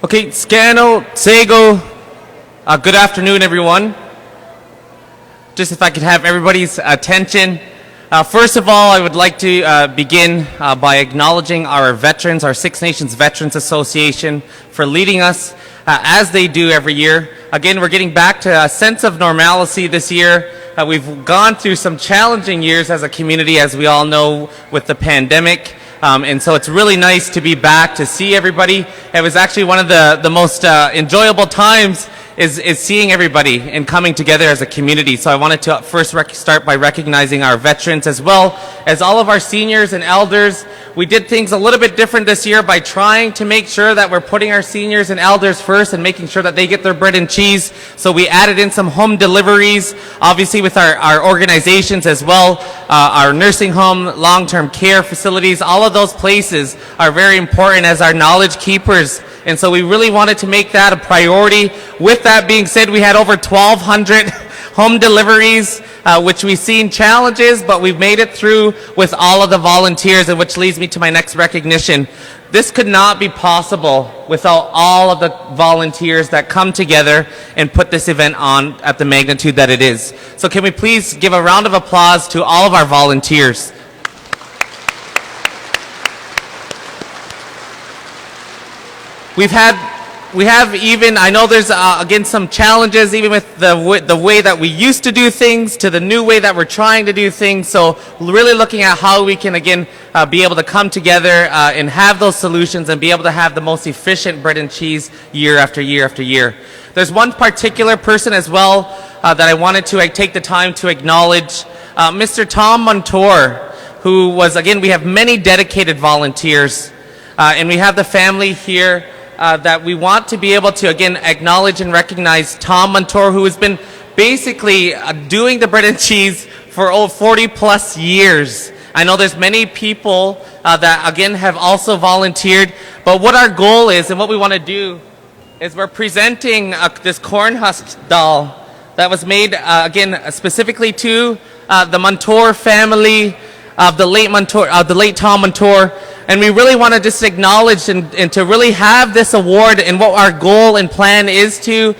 Okay, Scano, Sego, good afternoon, everyone. Just if I could have everybody's attention. First of all, I would like to begin by acknowledging our veterans, our Six Nations Veterans Association, for leading us as they do every year. Again, we're getting back to a sense of normalcy this year. We've gone through some challenging years as a community, as we all know, with the pandemic. And so it's really nice to be back, to see everybody. It was actually one of the most enjoyable times is seeing everybody and coming together as a community. So I wanted to first start by recognizing our veterans as well as all of our seniors and elders. We did things a little bit different this year by trying to make sure that we're putting our seniors and elders first and making sure that they get their bread and cheese. So we added in some home deliveries, obviously with our organizations as well, our nursing home, long-term care facilities. All of those places are very important as our knowledge keepers. And so we really wanted to make that a priority. With that being said, we had over 1,200 home deliveries, which we've seen challenges, but we've made it through with all of the volunteers, and which leads me to my next recognition. This could not be possible without all of the volunteers that come together and put this event on at the magnitude that it is. So can we please give a round of applause to all of our volunteers? We have even, I know there's again some challenges even with the way that we used to do things to the new way that we're trying to do things. So really looking at how we can again be able to come together and have those solutions and be able to have the most efficient bread and cheese year after year after year. There's one particular person as well that I wanted to take the time to acknowledge, Mr. Tom Montour, who was, again, we have many dedicated volunteers and we have the family here. That we want to be able to, again, acknowledge and recognize Tom Montour, who has been basically doing the bread and cheese for over 40 plus years. I know there's many people that, again, have also volunteered, but what our goal is and what we want to do is we're presenting this corn husk doll that was made, again, specifically to the Montour family of the late Tom Montour. And we really want to just acknowledge and to really have this award, and what our goal and plan is to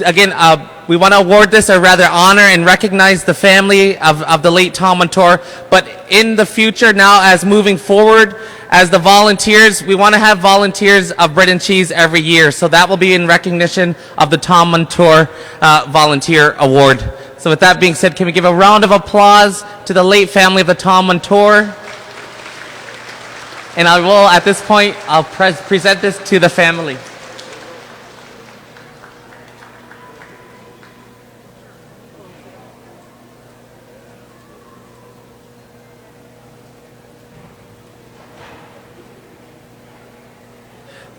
again, we want to award this, or rather honor and recognize the family of the late Tom Montour. But in the future now, as moving forward, as the volunteers, we want to have volunteers of bread and cheese every year. So that will be in recognition of the Tom Montour Volunteer Award. So with that being said, can we give a round of applause to the late family of the Tom Montour? And I will, at this point, I'll present this to the family.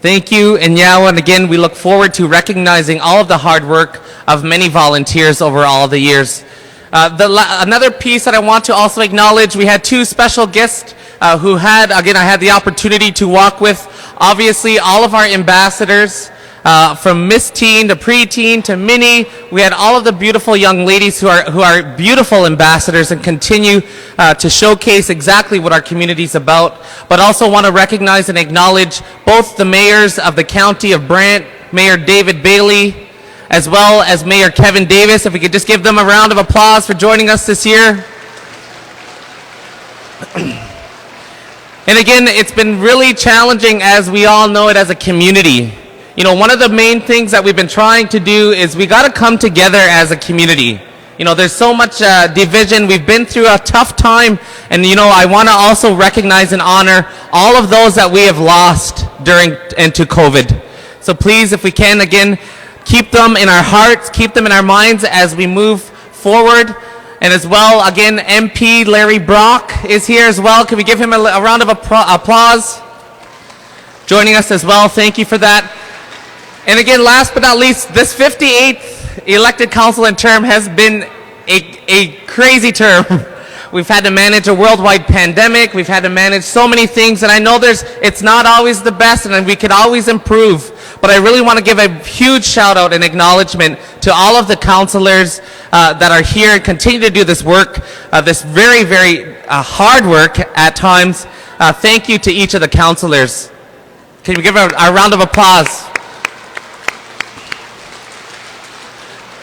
Thank you, and and again, we look forward to recognizing all of the hard work of many volunteers over all the years. Another piece that I want to also acknowledge, we had two special guests who had, again, I had the opportunity to walk with, obviously, all of our ambassadors, from Miss Teen to Preteen to Mini. We had all of the beautiful young ladies who are beautiful ambassadors and continue to showcase exactly what our community is about, but also want to recognize and acknowledge both the mayors of the County of Brant, Mayor David Bailey, as well as Mayor Kevin Davis. If we could just give them a round of applause for joining us this year. And again, it's been really challenging, as we all know it, as a community. You know, one of the main things that we've been trying to do is we got to come together as a community. You know, there's so much division. We've been through a tough time, and you know, I want to also recognize and honor all of those that we have lost during into COVID. So please, if we can, again, keep them in our hearts, keep them in our minds as we move forward. And as well, again, MP Larry Brock is here as well. Can we give him a round of applause? Joining us as well. Thank you for that. And again, last but not least, this 58th elected council in term has been a crazy term. We've had to manage a worldwide pandemic. We've had to manage so many things, and I know it's not always the best, and we could always improve. But I really want to give a huge shout out and acknowledgement to all of the councillors that are here and continue to do this work, this very, very hard work at times. Thank you to each of the councillors. Can we give a round of applause?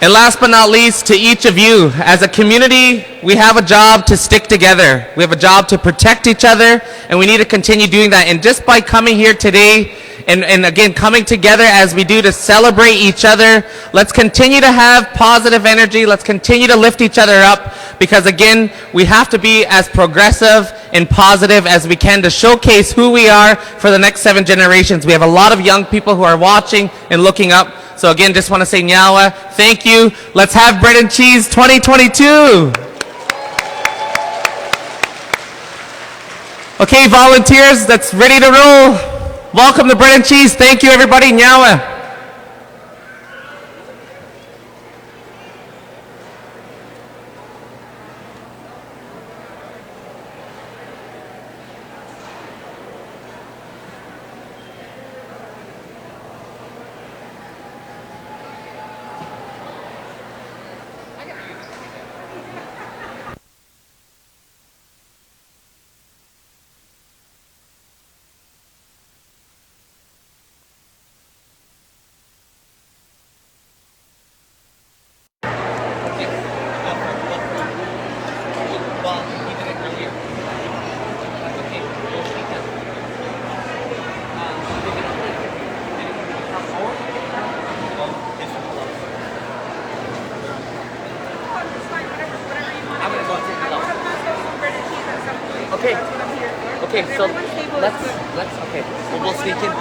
And last but not least, to each of you, as a community, we have a job to stick together. We have a job to protect each other, and we need to continue doing that. And just by coming here today, and again, coming together as we do to celebrate each other, let's continue to have positive energy. Let's continue to lift each other up, because again, we have to be as progressive and positive as we can to showcase who we are for the next 7 generations. We have a lot of young people who are watching and looking up. So again, just want to say Nyawa, thank you. Let's have Bread and Cheese 2022. Okay, volunteers, that's ready to roll. Welcome to Bread and Cheese. Thank you, everybody. Nyawa. Okay, so let's okay. We'll sneak in.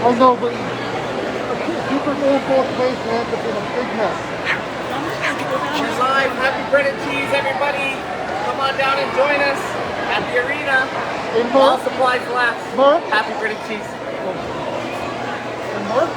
I know, but Super Bowl both ways ends up in a big mess. We're live. Happy bread and cheese, everybody. Come on down and join us at the arena. Hey, All Mark. supplies last. Mark. Happy bread and cheese. And Mark.